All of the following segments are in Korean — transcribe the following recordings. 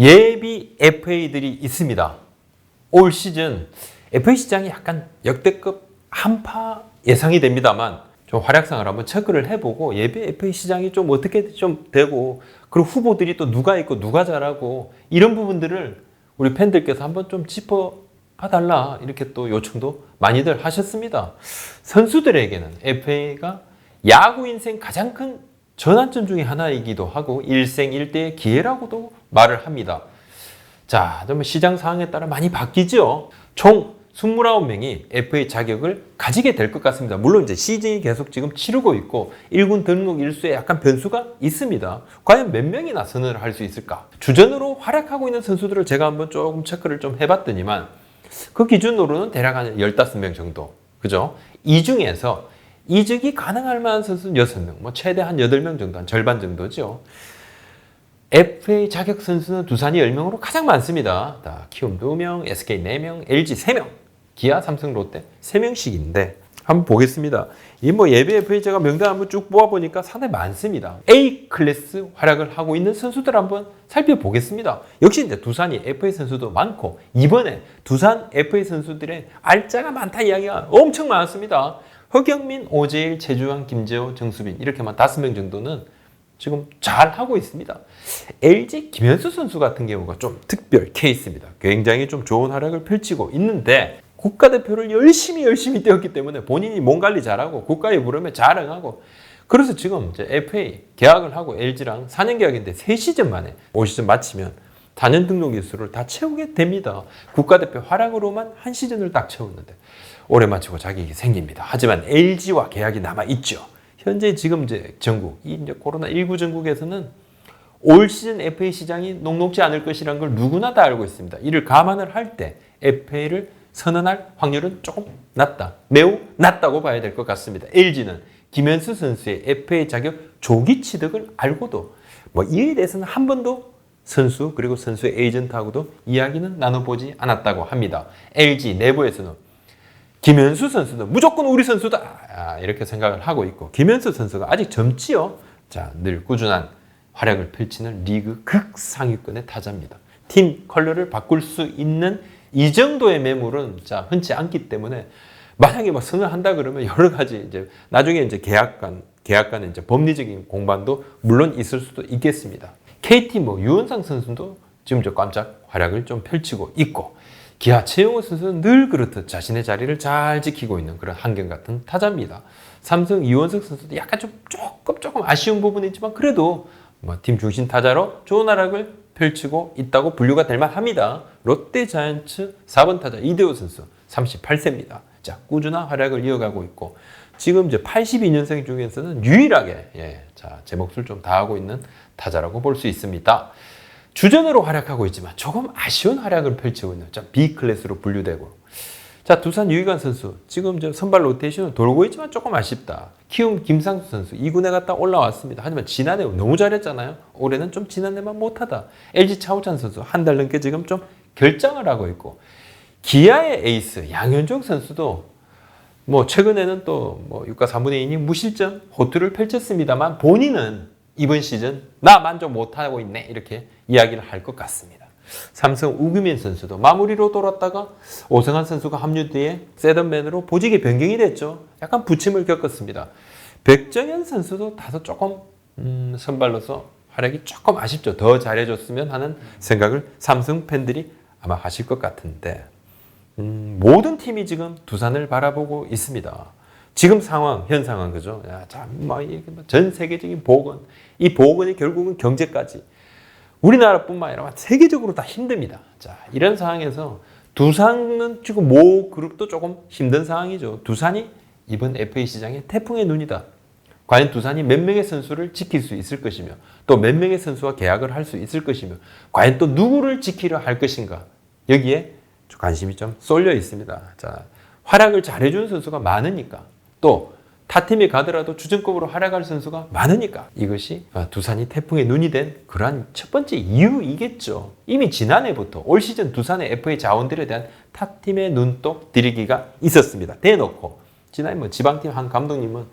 예비 FA들이 있습니다. 올 시즌 FA 시장이 약간 역대급 한파 예상이 됩니다만 좀 활약상을 한번 체크를 해보고 예비 FA 시장이 좀 어떻게 좀 되고 그리고 후보들이 또 누가 있고 누가 잘하고 이런 부분들을 우리 팬들께서 한번 좀 짚어봐달라 이렇게 또 요청도 많이들 하셨습니다. 선수들에게는 FA가 야구 인생 가장 큰 전환점 중에 하나이기도 하고 일생일대의 기회라고도 말을 합니다. 자, 그러면 시장 상황에 따라 많이 바뀌죠. 총 29명이 FA 자격을 가지게 될 것 같습니다. 물론 이제 시즌이 계속 지금 치르고 있고 1군 등록 일수에 약간 변수가 있습니다. 과연 몇 명이나 선언을 할 수 있을까? 주전으로 활약하고 있는 선수들을 제가 한번 조금 체크를 좀 해봤더니만 그 기준으로는 대략 한 15명 정도. 그죠? 이 중에서 이직이 가능할 만한 선수는 6명, 뭐 최대 한 8명 정도, 한 절반 정도죠. FA 자격 선수는 두산이 10명으로 가장 많습니다. 키움 2명, SK 4명, LG 3명, 기아, 삼성, 롯데 3명씩인데 한번 보겠습니다. 이 뭐 예비 FA 제가 명단 한번 쭉 뽑아보니까 상당히 많습니다. A 클래스 활약을 하고 있는 선수들 한번 살펴보겠습니다. 역시 이제 두산이 FA 선수도 많고 이번에 두산 FA 선수들의 알짜가 많다 이야기가 엄청 많았습니다. 허경민, 오재일, 최주환, 김재호, 정수빈 이렇게만 5명 정도는 지금 잘 하고 있습니다. LG 김현수 선수 같은 경우가 좀 특별 케이스입니다. 굉장히 좀 좋은 활약을 펼치고 있는데 국가대표를 열심히 뛰었기 때문에 본인이 몸 관리 잘하고 국가에 부르면 자랑하고 그래서 지금 이제 FA 계약을 하고 LG랑 4년 계약인데 3시즌 만에 올 시즌 마치면 4년 등록 일수를 다 채우게 됩니다. 국가대표 활약으로만 한 시즌을 딱 채웠는데 올해 마치고 자격이 생깁니다. 하지만 LG와 계약이 남아 있죠. 현재 지금 이제 전국, 이제 코로나19 전국에서는 올 시즌 FA 시장이 녹록지 않을 것이라는 걸 누구나 다 알고 있습니다. 이를 감안을 할 때 FA를 선언할 확률은 조금 낮다. 매우 낮다고 봐야 될 것 같습니다. LG는 김현수 선수의 FA 자격 조기 취득을 알고도 뭐 이에 대해서는 한 번도 선수 그리고 선수의 에이전트하고도 이야기는 나눠보지 않았다고 합니다. LG 내부에서는 김현수 선수는 무조건 우리 선수다 이렇게 생각을 하고 있고 김현수 선수가 아직 젊지요. 자, 늘 꾸준한 활약을 펼치는 리그 극상위권의 타자입니다. 팀 컬러를 바꿀 수 있는 이 정도의 매물은 자 흔치 않기 때문에 만약에 뭐 선언한다 그러면 여러 가지 이제 나중에 이제 계약 간의 이제 법리적인 공방도 물론 있을 수도 있겠습니다. KT 뭐 유원상 선수도 지금 저 깜짝 활약을 좀 펼치고 있고 기아 최용호 선수는 늘 그렇듯 자신의 자리를 잘 지키고 있는 그런 한결같은 타자입니다. 삼성 이원석 선수도 약간 좀 조금 아쉬운 부분이 있지만 그래도 뭐 팀 중심 타자로 좋은 활약을 펼치고 있다고 분류가 될 만합니다. 롯데 자이언츠 4번 타자 이대호 선수 38세입니다. 자, 꾸준한 활약을 이어가고 있고 지금 이제 82년생 중에서는 유일하게 제 몫을 좀 다하고 있는 타자라고 볼 수 있습니다. 주전으로 활약하고 있지만 조금 아쉬운 활약을 펼치고 있는 B 클래스로 분류되고 자 두산 유희관 선수 지금 저 선발 로테이션은 돌고 있지만 조금 아쉽다. 키움 김상수 선수 2군에 갔다 올라왔습니다. 하지만 지난해 너무 잘했잖아요. 올해는 좀 지난해만 못하다. LG 차우찬 선수 한 달 넘게 지금 좀 결장을 하고 있고 기아의 에이스 양현종 선수도 뭐 최근에는 또 뭐 6과 3분의 2이닝 무실점 호투를 펼쳤습니다만 본인은 이번 시즌 나 만족 못하고 있네 이렇게 이야기를 할 것 같습니다. 삼성 우규민 선수도 마무리로 돌았다가 오승환 선수가 합류 뒤에 세던맨으로 보직이 변경이 됐죠. 약간 부침을 겪었습니다. 백정현 선수도 다소 조금 선발로서 활약이 조금 아쉽죠. 더 잘해줬으면 하는 생각을 삼성 팬들이 아마 하실 것 같은데 모든 팀이 지금 두산을 바라보고 있습니다. 지금 상황, 현 상황, 그죠? 전 세계적인 보건, 이 보건이 결국은 경제까지 우리나라뿐만 아니라 세계적으로 다 힘듭니다. 자, 이런 상황에서 두산은 지금 모 그룹도 조금 힘든 상황이죠. 두산이 이번 FA 시장에 태풍의 눈이다. 과연 두산이 몇 명의 선수를 지킬 수 있을 것이며 또 몇 명의 선수와 계약을 할 수 있을 것이며 과연 또 누구를 지키려 할 것인가 여기에 관심이 좀 쏠려 있습니다. 자, 활약을 잘해주는 선수가 많으니까 또 타팀에 가더라도 주전급으로 활약할 선수가 많으니까 이것이 두산이 태풍의 눈이 된 그러한 첫 번째 이유이겠죠. 이미 지난해부터 올 시즌 두산의 FA 자원들에 대한 타팀의 눈독 들이기가 있었습니다. 대놓고 지난해 뭐 지방팀 한 감독님은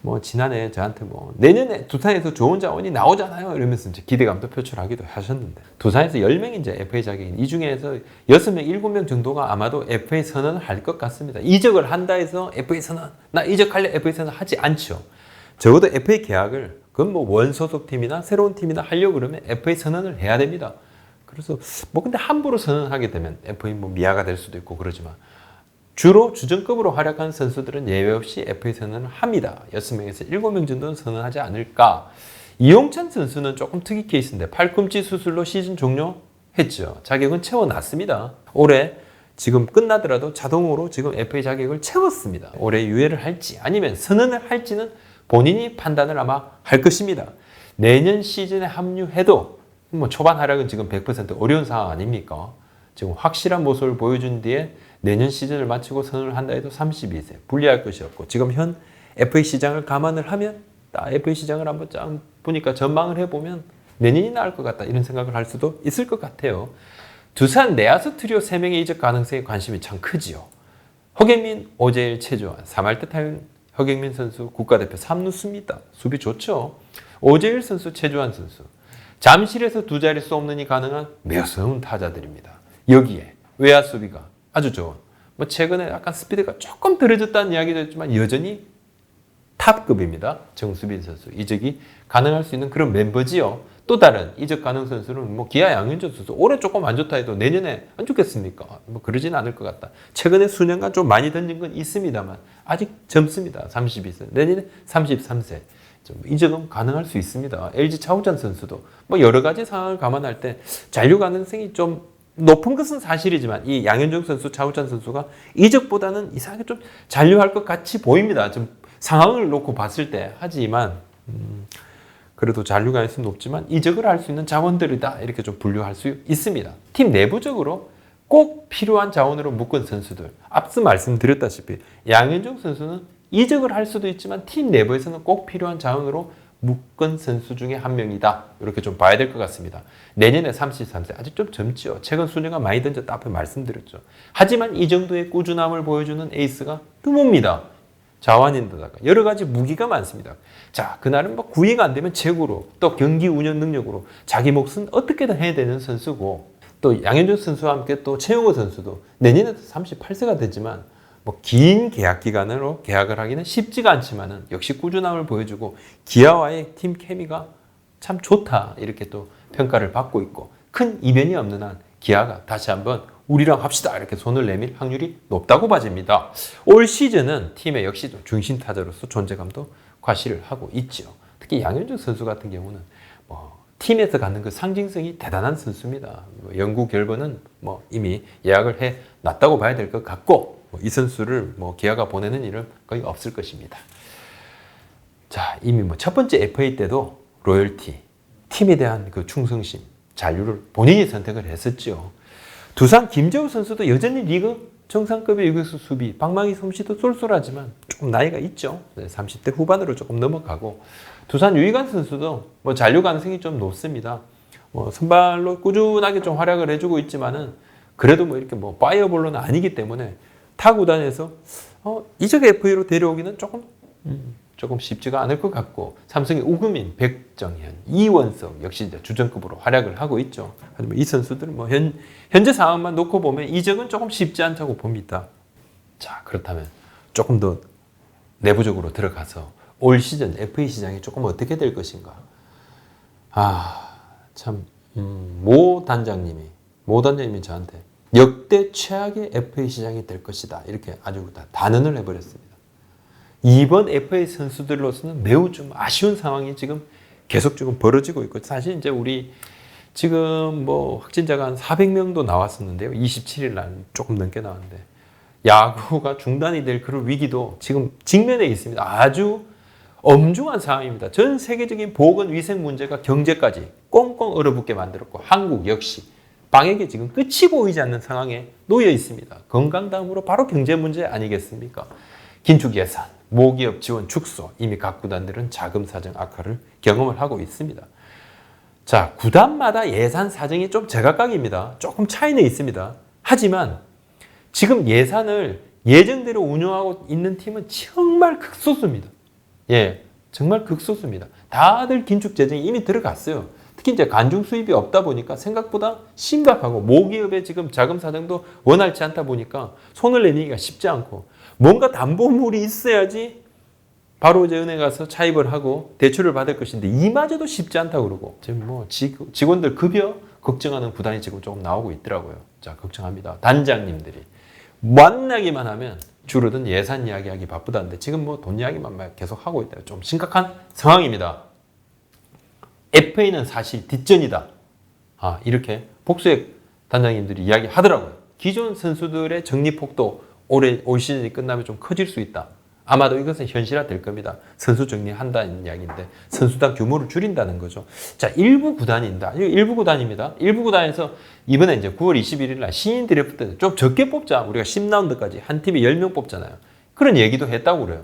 뭐 지난해 저한테 뭐 내년에 두산에서 좋은 자원이 나오잖아요 이러면서 이제 기대감도 표출하기도 하셨는데, 두산에서 10명이 이제 FA 자격인 이 중에서 6명, 7명 정도가 아마도 FA 선언을 할 것 같습니다. 이적을 한다 해서 FA 선언, 나 이적할래 FA 선언 하지 않죠. 적어도 FA 계약을 그건 뭐 원소속 팀이나 새로운 팀이나 하려고 그러면 FA 선언을 해야 됩니다. 그래서 뭐 근데 함부로 선언하게 되면 FA 뭐 미아가 될 수도 있고 그러지만, 주로 주전급으로 활약한 선수들은 예외 없이 FA 선언을 합니다. 6명에서 7명 정도는 선언하지 않을까. 이용찬 선수는 조금 특이 케이스인데 팔꿈치 수술로 시즌 종료했죠. 자격은 채워놨습니다. 올해 지금 끝나더라도 자동으로 지금 FA 자격을 채웠습니다. 올해 유예를 할지 아니면 선언을 할지는 본인이 판단을 아마 할 것입니다. 내년 시즌에 합류해도 뭐 초반 활약은 지금 100% 어려운 상황 아닙니까? 지금 확실한 모습을 보여준 뒤에 내년 시즌을 마치고 선언을 한다 해도 32세, 불리할 것이 없고, 지금 현 FA 시장을 감안을 하면 FA 시장을 한번 쫙 보니까 전망을 해보면 내년이 나을 것 같다 이런 생각을 할 수도 있을 것 같아요. 두산 내야수 트리오 3명의 이적 가능성에 관심이 참 크지요. 허경민, 오재일, 최주환, 3할 때 타율 허경민 선수 국가대표 3루수입니다. 수비 좋죠. 오재일 선수, 최주환 선수. 잠실에서 두 자릿수 홈런이 가능한 매서운 타자들입니다. 여기에 외야 수비가 아주 좋은, 뭐 최근에 약간 스피드가 조금 떨어졌다는 이야기도 했지만 여전히 탑급입니다. 정수빈 선수. 이적이 가능할 수 있는 그런 멤버지요. 또 다른 이적 가능 선수는 뭐 기아 양현종 선수. 올해 조금 안 좋다 해도 내년에 안 좋겠습니까? 뭐 그러진 않을 것 같다. 최근에 수년간 좀 많이 던진 건 있습니다만 아직 젊습니다. 32세. 내년에 33세. 이적은 가능할 수 있습니다. LG 차우찬 선수도 뭐 여러 가지 상황을 감안할 때 잔류 가능성이 좀 높은 것은 사실이지만, 이 양현종 선수, 차우찬 선수가 이적보다는 이상하게 좀 잔류할 것 같이 보입니다. 좀 상황을 놓고 봤을 때. 하지만 그래도 잔류 가능성이 높지만 이적을 할 수 있는 자원들이다 이렇게 좀 분류할 수 있습니다. 팀 내부적으로 꼭 필요한 자원으로 묶은 선수들, 앞서 말씀드렸다시피 양현종 선수는 이적을 할 수도 있지만 팀 내부에서는 꼭 필요한 자원으로 묶은 선수 중에 한 명이다. 이렇게 좀 봐야 될 것 같습니다. 내년에 33세, 아직 좀 젊지요. 최근 수년간 많이 던졌다 앞에 말씀드렸죠. 하지만 이 정도의 꾸준함을 보여주는 에이스가 드뭅니다. 자완인데다가 여러 가지 무기가 많습니다. 자, 그날은 뭐 구위가 안 되면 제구로, 또 경기 운영 능력으로 자기 몫은 어떻게든 해야 되는 선수고, 또 양현종 선수와 함께 또 최용호 선수도 내년에도 38세가 되지만 뭐 긴 계약 기간으로 계약을 하기는 쉽지가 않지만은 역시 꾸준함을 보여주고 기아와의 팀 케미가 참 좋다 이렇게 또 평가를 받고 있고, 큰 이변이 없는 한 기아가 다시 한번 우리랑 합시다 이렇게 손을 내밀 확률이 높다고 봐집니다. 올 시즌은 팀의 역시 중심 타자로서 존재감도 과시를 하고 있죠. 특히 양현종 선수 같은 경우는 뭐 팀에서 갖는 그 상징성이 대단한 선수입니다. 뭐 영구 결번은 뭐 이미 예약을 해 놨다고 봐야 될 것 같고, 이 선수를 뭐 기아가 보내는 일은 거의 없을 것입니다. 자, 이미 뭐 첫 번째 FA 때도 로열티, 팀에 대한 그 충성심, 잔류를 본인이 선택을 했었죠. 두산 김재우 선수도 여전히 리그 정상급의 유격수 수비, 방망이 솜씨도 쏠쏠하지만 조금 나이가 있죠. 30대 후반으로 조금 넘어가고, 두산 유희관 선수도 뭐 잔류 가능성이 좀 높습니다. 뭐 선발로 꾸준하게 좀 활약을 해주고 있지만은 그래도 뭐 이렇게 뭐 파이어볼로는 아니기 때문에 타 구단에서 이적 FA로 데려오기는 조금 쉽지가 않을 것 같고, 삼성의 우금민, 백정현, 이원석 역시 이제 주전급으로 활약을 하고 있죠. 하지만 이 선수들은 뭐 현재 상황만 놓고 보면 이적은 조금 쉽지 않다고 봅니다. 자, 그렇다면 조금 더 내부적으로 들어가서 올 시즌 FA 시장이 조금 어떻게 될 것인가. 모 단장님이 저한테 역대 최악의 FA 시장이 될 것이다 이렇게 아주 다 단언을 해버렸습니다. 이번 FA 선수들로서는 매우 좀 아쉬운 상황이 지금 계속 지금 벌어지고 있고, 사실 이제 우리 지금 뭐 확진자가 한 400명도 나왔었는데요. 27일 날 조금 넘게 나왔는데 야구가 중단이 될 그런 위기도 지금 직면해 있습니다. 아주 엄중한 상황입니다. 전 세계적인 보건 위생 문제가 경제까지 꽁꽁 얼어붙게 만들었고, 한국 역시 방역에 지금 끝이 보이지 않는 상황에 놓여 있습니다. 건강 다음으로 바로 경제 문제 아니겠습니까? 긴축 예산, 모기업 지원 축소, 이미 각 구단들은 자금 사정 악화를 경험을 하고 있습니다. 자, 구단마다 예산 사정이 좀 제각각입니다. 조금 차이는 있습니다. 하지만 지금 예산을 예정대로 운영하고 있는 팀은 정말 극소수입니다. 예, 정말 극소수입니다. 다들 긴축 재정이 이미 들어갔어요. 특히 이제 관중 수입이 없다 보니까 생각보다 심각하고 모기업의 지금 자금 사정도 원활치 않다 보니까 손을 내밀기가 쉽지 않고 뭔가 담보물이 있어야지 바로 이제 은행 가서 차입을 하고 대출을 받을 것인데 이마저도 쉽지 않다고 그러고 지금 뭐 직원들 급여 걱정하는 구단이 지금 조금 나오고 있더라고요. 자, 걱정합니다. 단장님들이 만나기만 하면 줄어든 예산 이야기하기 바쁘다는데 지금 뭐 돈 이야기만 계속 하고 있다. 좀 심각한 상황입니다. FA는 사실 뒷전이다. 이렇게 복수의 단장님들이 이야기하더라고요. 기존 선수들의 적립폭도 올 시즌이 끝나면 좀 커질 수 있다. 아마도 이것은 현실화될 겁니다. 선수 정리한다는 이야기인데 선수단 규모를 줄인다는 거죠. 자, 일부 구단입니다. 일부 구단입니다. 일부 구단에서 이번에 이제 9월 21일 날 신인 드래프트 좀 적게 뽑자. 우리가 10라운드까지 한 팀에 10명 뽑잖아요. 그런 얘기도 했다고 그래요.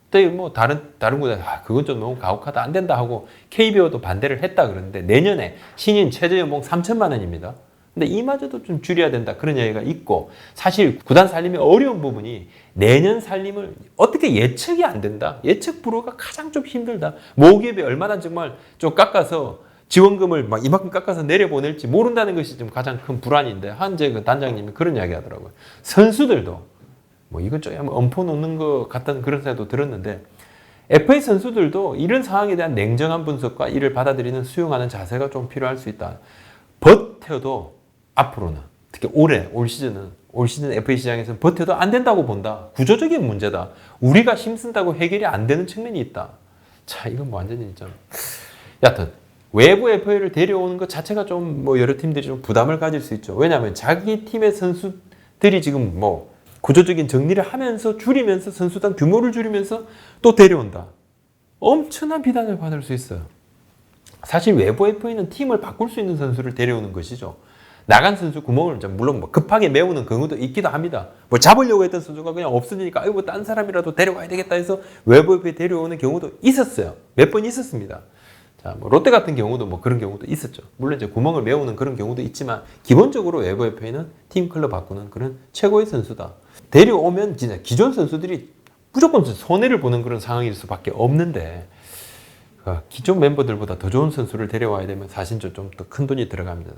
근데 뭐 다른 구단 그건 좀 너무 가혹하다 안 된다 하고 KBO도 반대를 했다 그러는데 내년에 신인 최저 연봉 3천만 원입니다. 근데 이마저도 좀 줄여야 된다 그런 얘기가 있고 사실 구단 살림의 어려운 부분이 내년 살림을 어떻게 예측이 안 된다. 예측 불허가 가장 좀 힘들다. 모기업이 얼마나 정말 좀 깎아서 지원금을 막 이만큼 깎아서 내려보낼지 모른다는 것이 좀 가장 큰 불안인데 한재 그 단장님이 그런 이야기 하더라고요. 선수들도 뭐 이건 좀 엄포 놓는 것 같다는 그런 생각도 들었는데 FA 선수들도 이런 상황에 대한 냉정한 분석과 이를 받아들이는 수용하는 자세가 좀 필요할 수 있다. 버텨도 앞으로는 특히 올 시즌 FA 시장에서는 버텨도 안 된다고 본다. 구조적인 문제다. 우리가 힘쓴다고 해결이 안 되는 측면이 있다. 자, 이건 뭐 완전히 좀 여하튼 외부 FA를 데려오는 것 자체가 좀 뭐 여러 팀들이 좀 부담을 가질 수 있죠. 왜냐하면 자기 팀의 선수들이 지금 뭐 구조적인 정리를 하면서 줄이면서 선수단 규모를 줄이면서 또 데려온다. 엄청난 비난을 받을 수 있어요. 사실 외부 FA는 팀을 바꿀 수 있는 선수를 데려오는 것이죠. 나간 선수 구멍을 물론 뭐 급하게 메우는 경우도 있기도 합니다. 뭐 잡으려고 했던 선수가 그냥 없어지니까 아이고 딴 사람이라도 데려가야 되겠다 해서 외부 FA 데려오는 경우도 있었어요. 몇 번 있었습니다. 자, 뭐 롯데 같은 경우도 뭐 그런 경우도 있었죠. 물론 이제 구멍을 메우는 그런 경우도 있지만 기본적으로 외부 FA는 팀 클럽 바꾸는 그런 최고의 선수다. 데려오면 진짜 기존 선수들이 무조건 손해를 보는 그런 상황일 수밖에 없는데 기존 멤버들보다 더 좋은 선수를 데려와야 되면 사실 좀 더 큰 돈이 들어갑니다.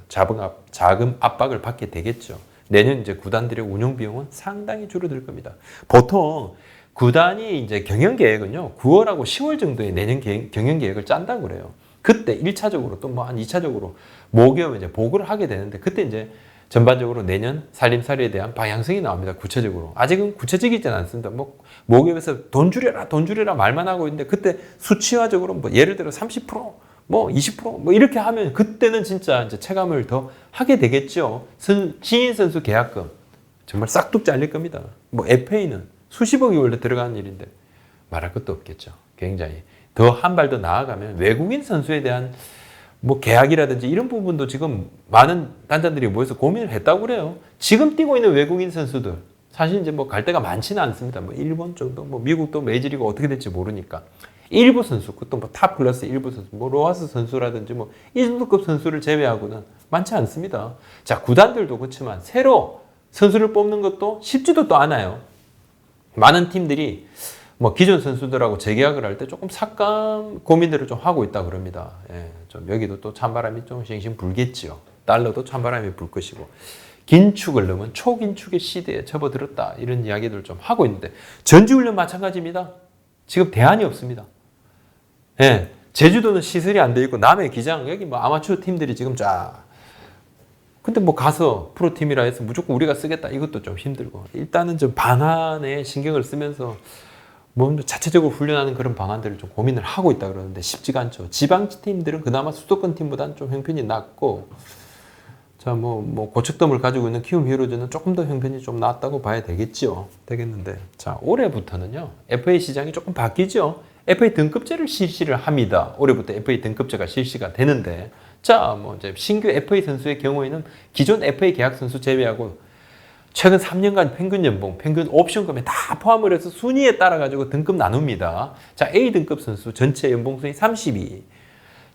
자금 압박을 받게 되겠죠. 내년 이제 구단들의 운영 비용은 상당히 줄어들 겁니다. 보통 구단이 이제 경영 계획은요, 9월하고 10월 정도에 내년 경영 계획을 짠다고 그래요. 그때 1차적으로 또 뭐 한 2차적으로 모기업에 이제 보고를 하게 되는데 그때 이제 전반적으로 내년 살림살이에 대한 방향성이 나옵니다. 구체적으로. 아직은 구체적이지는 않습니다. 뭐 모기업에서 돈 줄여라 말만 하고 있는데 그때 수치화적으로 뭐 예를 들어 30%, 뭐 20%, 뭐 이렇게 하면 그때는 진짜 이제 체감을 더 하게 되겠죠. 신인 선수 계약금 정말 싹둑 잘릴 겁니다. 뭐 FA는 수십억이 원래 들어가는 일인데 말할 것도 없겠죠. 굉장히 더 한 발 더 나아가면 외국인 선수에 대한 뭐 계약이라든지 이런 부분도 지금 많은 단장들이 모여서 고민을 했다고 그래요. 지금 뛰고 있는 외국인 선수들 사실 이제 뭐 갈 데가 많지는 않습니다. 뭐 일본 정도, 뭐 미국도 메이저리그 어떻게 될지 모르니까 일부 선수, 그것도 뭐 탑 클래스 일부 선수, 뭐 로하스 선수라든지 뭐 이 정도급 선수를 제외하고는 많지 않습니다. 자, 구단들도 그렇지만 새로 선수를 뽑는 것도 쉽지도 또 않아요. 많은 팀들이 뭐 기존 선수들하고 재계약을 할 때 조금 삭감 고민들을 좀 하고 있다 그럽니다. 예, 좀 여기도 또 찬바람이 좀 싱싱 불겠지요. 달러도 찬바람이 불 것이고 긴축을 넘은 초긴축의 시대에 접어들었다 이런 이야기들을 좀 하고 있는데 전지훈련 마찬가지입니다. 지금 대안이 없습니다. 예, 제주도는 시설이 안 돼 있고 남해 기장 여기 뭐 아마추어 팀들이 지금 쫙 근데 뭐 가서 프로팀이라 해서 무조건 우리가 쓰겠다 이것도 좀 힘들고 일단은 좀 방안에 신경을 쓰면서 뭐 자체적으로 훈련하는 그런 방안들을 좀 고민을 하고 있다 그러는데 쉽지가 않죠. 지방 팀들은 그나마 수도권 팀보다는 좀 형편이 낫고 자, 뭐 고척돔을 가지고 있는 키움 히어로즈는 조금 더 형편이 좀 낫다고 봐야 되겠죠. 되겠는데 자, 올해부터는요. FA 시장이 조금 바뀌죠. FA 등급제를 실시를 합니다. 올해부터 FA 등급제가 실시가 되는데 자, 뭐 이제 신규 FA 선수의 경우에는 기존 FA 계약 선수 제외하고 최근 3년간 평균 연봉, 평균 옵션금에 다 포함을 해서 순위에 따라 가지고 등급 나눕니다. 자, A 등급 선수 전체 연봉 순위 32.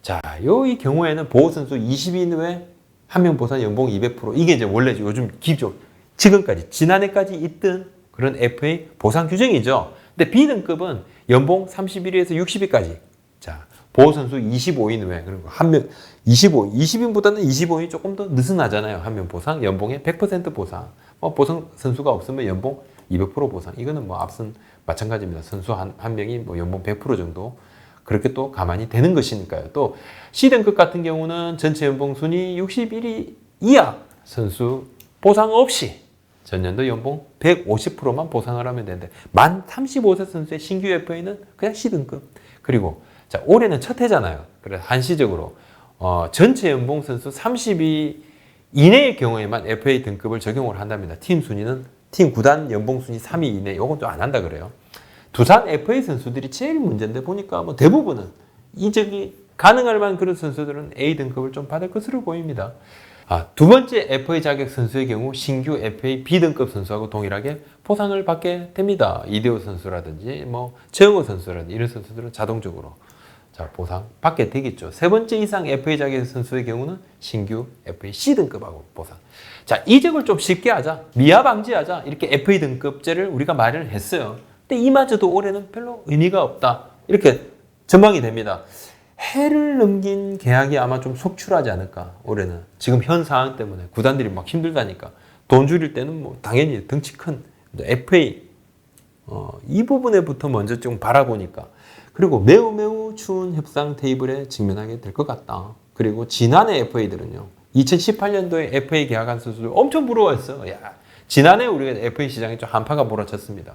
자, 이 경우에는 보호 선수 20인 후에 한 명 보상 연봉 200%. 이게 이제 원래 요즘 기존 지금까지 지난해까지 있던 그런 FA 보상 규정이죠. 근데 B등급은 연봉 31위에서 60위까지. 자, 보호 선수 25인 외, 그리고 한 명 20인보다는 25인이 조금 더 느슨하잖아요. 한 명 보상, 연봉의 100% 보상. 보상 선수가 없으면 연봉 200% 보상. 이거는 뭐 앞선 마찬가지입니다. 선수 한 명이 뭐 연봉 100% 정도 그렇게 또 가만히 되는 것이니까요. 또 C등급 같은 경우는 전체 연봉 순위 61위 이하 선수 보상 없이 전년도 연봉 150%만 보상을 하면 되는데 만 35세 선수의 신규 FA는 그냥 C등급. 그리고 자, 올해는 첫 해잖아요. 그래서 한시적으로 전체 연봉 선수 30위 이내의 경우에만 FA 등급을 적용을 한답니다. 팀 순위는 팀 구단 연봉 순위 3위 이내 요건 또 안 한다 그래요. 두산 FA 선수들이 제일 문제인데 보니까 뭐 대부분은 이적이 가능할 만한 그런 선수들은 A 등급을 좀 받을 것으로 보입니다. 두 번째 FA 자격 선수의 경우 신규 FA B등급 선수하고 동일하게 보상을 받게 됩니다. 이대호 선수라든지 뭐 최영호 선수라든지 이런 선수들은 자동적으로 보상 받게 되겠죠. 세 번째 이상 FA 자격 선수의 경우는 신규 FA C등급하고 보상. 자, 이적을 좀 쉽게 하자. 미아 방지하자. 이렇게 FA 등급제를 우리가 마련을 했어요. 근데 이마저도 올해는 별로 의미가 없다. 이렇게 전망이 됩니다. 해를 넘긴 계약이 아마 좀 속출하지 않을까, 올해는. 지금 현 상황 때문에 구단들이 막 힘들다니까. 돈 줄일 때는 뭐 당연히 덩치 큰 FA, 이 부분에부터 먼저 좀 바라보니까. 그리고 매우 추운 협상 테이블에 직면하게 될 것 같다. 그리고 지난해 FA들은요, 2018년도에 FA 계약한 선수들 엄청 부러워했어요. 야, 지난해 우리가 FA 시장에 좀 한파가 몰아쳤습니다.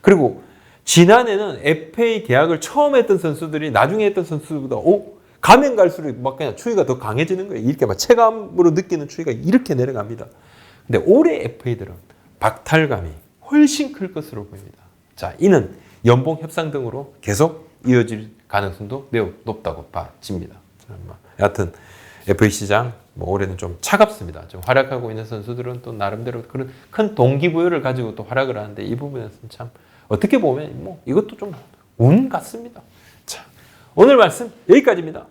그리고 지난해는 FA 계약을 처음 했던 선수들이 나중에 했던 선수들보다 가면 갈수록 막 그냥 추위가 더 강해지는 거예요. 이렇게 막 체감으로 느끼는 추위가 이렇게 내려갑니다. 근데 올해 FA들은 박탈감이 훨씬 클 것으로 보입니다. 자, 이는 연봉 협상 등으로 계속 이어질 가능성도 매우 높다고 봐집니다. 여하튼 FA 시장 올해는 좀 차갑습니다. 좀 활약하고 있는 선수들은 또 나름대로 그런 큰 동기부여를 가지고 또 활약을 하는데 이 부분에서는 참 어떻게 보면 이것도 좀 운 같습니다. 자, 오늘 말씀 여기까지입니다.